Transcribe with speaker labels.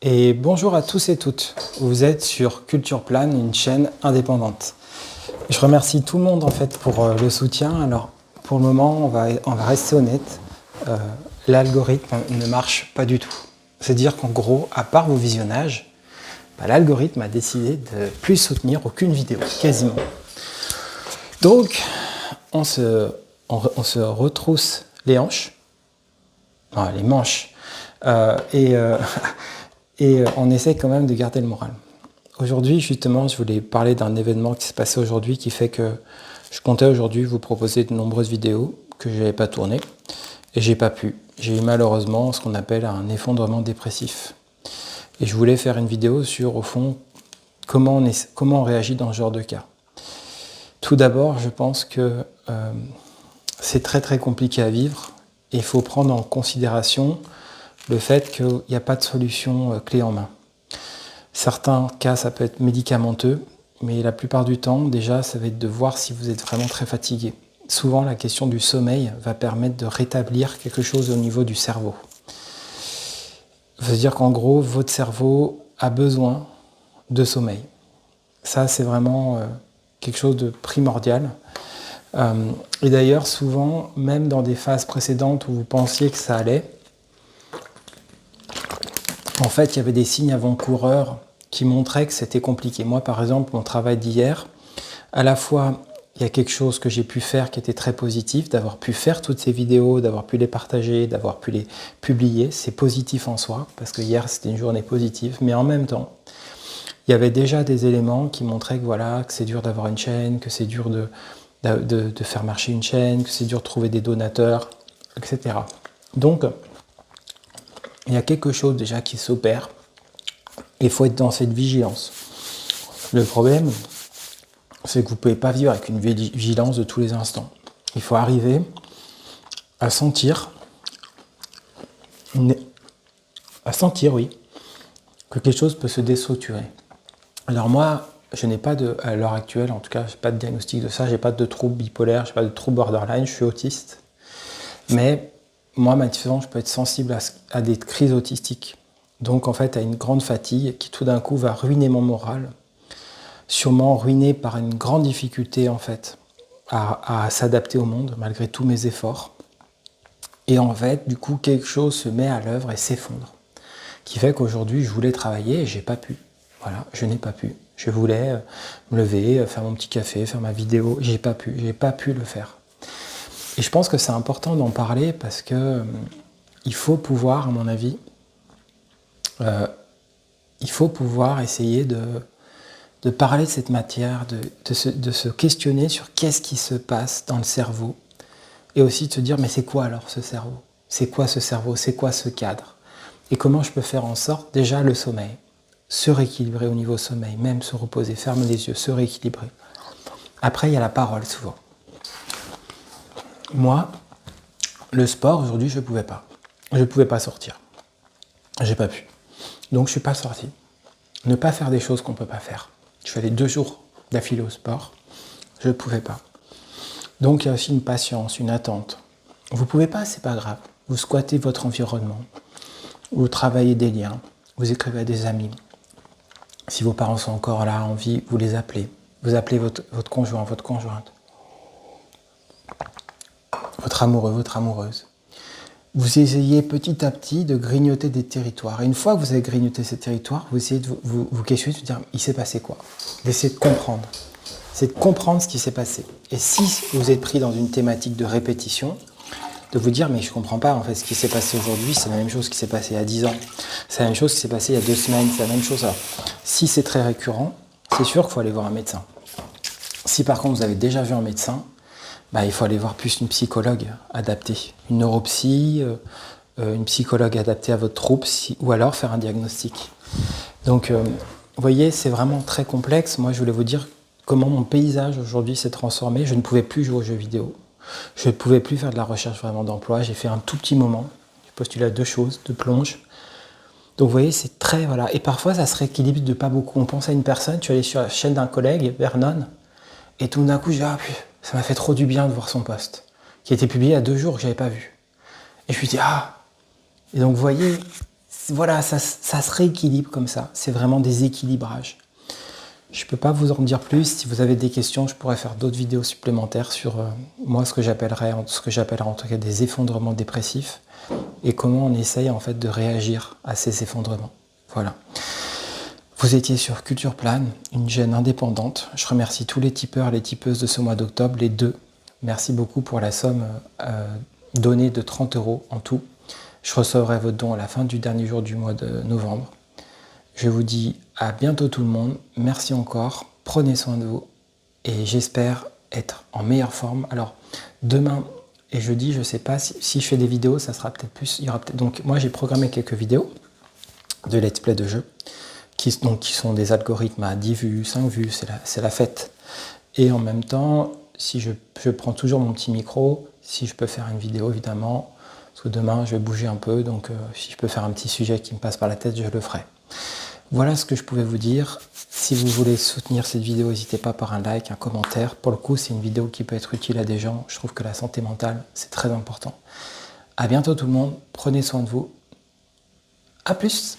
Speaker 1: Et bonjour à tous et toutes. Vous êtes sur Culture Plane, une chaîne indépendante. Je remercie tout le monde en fait pour le soutien. Alors pour le moment, on va rester honnête. L'algorithme ne marche pas du tout. C'est-à-dire qu'en gros, à part vos visionnages, l'algorithme a décidé de plus soutenir aucune vidéo, quasiment. Donc, on se retrousse les hanches, les manches, et on essaie quand même de garder le moral. Aujourd'hui, justement, je voulais parler d'un événement qui s'est passé aujourd'hui qui fait que je comptais aujourd'hui vous proposer de nombreuses vidéos que je n'avais pas tournées et j'ai pas pu. J'ai eu malheureusement ce qu'on appelle un effondrement dépressif. Et je voulais faire une vidéo sur, au fond, comment on réagit dans ce genre de cas. Tout d'abord, je pense que c'est très très compliqué à vivre et il faut prendre en considération le fait qu'il n'y a pas de solution clé en main. Certains cas, ça peut être médicamenteux, mais la plupart du temps, déjà, ça va être de voir si vous êtes vraiment très fatigué. Souvent, la question du sommeil va permettre de rétablir quelque chose au niveau du cerveau. Ça veut dire qu'en gros, votre cerveau a besoin de sommeil. Ça, c'est vraiment quelque chose de primordial. Et d'ailleurs, souvent, même dans des phases précédentes où vous pensiez que ça allait, en fait, il y avait des signes avant-coureurs qui montraient que c'était compliqué. Moi, par exemple, mon travail d'hier, à la fois, il y a quelque chose que j'ai pu faire qui était très positif, d'avoir pu faire toutes ces vidéos, d'avoir pu les partager, d'avoir pu les publier. C'est positif en soi, parce que hier, c'était une journée positive. Mais en même temps, il y avait déjà des éléments qui montraient que, voilà, que c'est dur d'avoir une chaîne, que c'est dur de faire marcher une chaîne, que c'est dur de trouver des donateurs, etc. Donc, il y a quelque chose déjà qui s'opère. Il faut être dans cette vigilance. Le problème, c'est que vous ne pouvez pas vivre avec une vigilance de tous les instants. Il faut arriver à sentir, oui, que quelque chose peut se déstructurer. Alors moi, je n'ai pas à l'heure actuelle, en tout cas, je n'ai pas de diagnostic de ça, je n'ai pas de trouble bipolaire, je n'ai pas de trouble borderline, je suis autiste. Mais moi, manifestement, je peux être sensible à des crises autistiques. Donc, en fait, à une grande fatigue qui, tout d'un coup, va ruiner mon moral. Sûrement ruiné par une grande difficulté, en fait, à s'adapter au monde, malgré tous mes efforts. Et en fait, du coup, quelque chose se met à l'œuvre et s'effondre. Qui fait qu'aujourd'hui, je voulais travailler et j'ai pas pu. Voilà, je n'ai pas pu. Je voulais me lever, faire mon petit café, faire ma vidéo. J'ai pas pu le faire. Et je pense que c'est important d'en parler parce que il faut pouvoir, à mon avis, il faut pouvoir essayer de parler de cette matière, de se questionner sur qu'est-ce qui se passe dans le cerveau et aussi de se dire mais c'est quoi alors ce cerveau? C'est quoi ce cerveau? C'est quoi ce cadre? Et comment je peux faire en sorte, déjà le sommeil, se rééquilibrer au niveau sommeil, même se reposer, fermer les yeux, se rééquilibrer. Après, il y a la parole souvent. Moi, le sport, aujourd'hui, je ne pouvais pas. Je ne pouvais pas sortir. J'ai pas pu. Donc, je ne suis pas sorti. Ne pas faire des choses qu'on ne peut pas faire. Je suis allé 2 jours d'affilée au sport. Je ne pouvais pas. Donc, il y a aussi une patience, une attente. Vous ne pouvez pas, c'est pas grave. Vous squattez votre environnement. Vous travaillez des liens. Vous écrivez à des amis. Si vos parents sont encore là, en vie, vous les appelez. Vous appelez votre conjoint, votre conjointe. Votre amoureux, votre amoureuse. Vous essayez petit à petit de grignoter des territoires. Et une fois que vous avez grignoté ces territoires, vous essayez de vous questionner, de vous dire, il s'est passé quoi? D'essayer de comprendre. C'est de comprendre ce qui s'est passé. Et si vous êtes pris dans une thématique de répétition, de vous dire, mais je ne comprends pas, en fait, ce qui s'est passé aujourd'hui, c'est la même chose qui s'est passé il y a 10 ans. C'est la même chose qui s'est passé il y a 2 semaines, c'est la même chose. Alors, si c'est très récurrent, c'est sûr qu'il faut aller voir un médecin. Si par contre vous avez déjà vu un médecin, il faut aller voir plus une psychologue adaptée, une neuropsy, une psychologue adaptée à votre trouble, ou alors faire un diagnostic. Donc, vous voyez, c'est vraiment très complexe. Moi, je voulais vous dire comment mon paysage aujourd'hui s'est transformé. Je ne pouvais plus jouer aux jeux vidéo. Je ne pouvais plus faire de la recherche vraiment d'emploi. J'ai fait un tout petit moment. J'ai postulé à 2 choses, 2 plonges. Donc, vous voyez, c'est très... Voilà. Et parfois, ça se rééquilibre de pas beaucoup. On pense à une personne, tu es allé sur la chaîne d'un collègue, Vernon, et tout d'un coup, j'ai dit, ça m'a fait trop du bien de voir son post, qui a été publié il y a 2 jours que je n'avais pas vu. Et je me suis dit, Et donc, vous voyez, voilà, ça se rééquilibre comme ça. C'est vraiment des équilibrages. Je ne peux pas vous en dire plus. Si vous avez des questions, je pourrais faire d'autres vidéos supplémentaires sur moi, ce que j'appellerais en tout cas des effondrements dépressifs et comment on essaye en fait de réagir à ces effondrements. Voilà. Vous étiez sur Culture Plane, une chaîne indépendante. Je remercie tous les tipeurs et les tipeuses de ce mois d'octobre, les deux. Merci beaucoup pour la somme donnée de 30 € en tout. Je recevrai votre don à la fin du dernier jour du mois de novembre. Je vous dis à bientôt tout le monde. Merci encore. Prenez soin de vous. Et j'espère être en meilleure forme. Alors, demain et jeudi, je ne sais pas si je fais des vidéos, ça sera peut-être plus. Il y aura peut-être. Donc, moi, j'ai programmé quelques vidéos de let's play de jeux qui sont des algorithmes à 10 vues, 5 vues. C'est la fête. Et en même temps, si je prends toujours mon petit micro, si je peux faire une vidéo, évidemment. Parce que demain, je vais bouger un peu. Donc, si je peux faire un petit sujet qui me passe par la tête, je le ferai. Voilà ce que je pouvais vous dire. Si vous voulez soutenir cette vidéo, n'hésitez pas par un like, un commentaire. Pour le coup, c'est une vidéo qui peut être utile à des gens. Je trouve que la santé mentale, c'est très important. À bientôt tout le monde. Prenez soin de vous. À plus.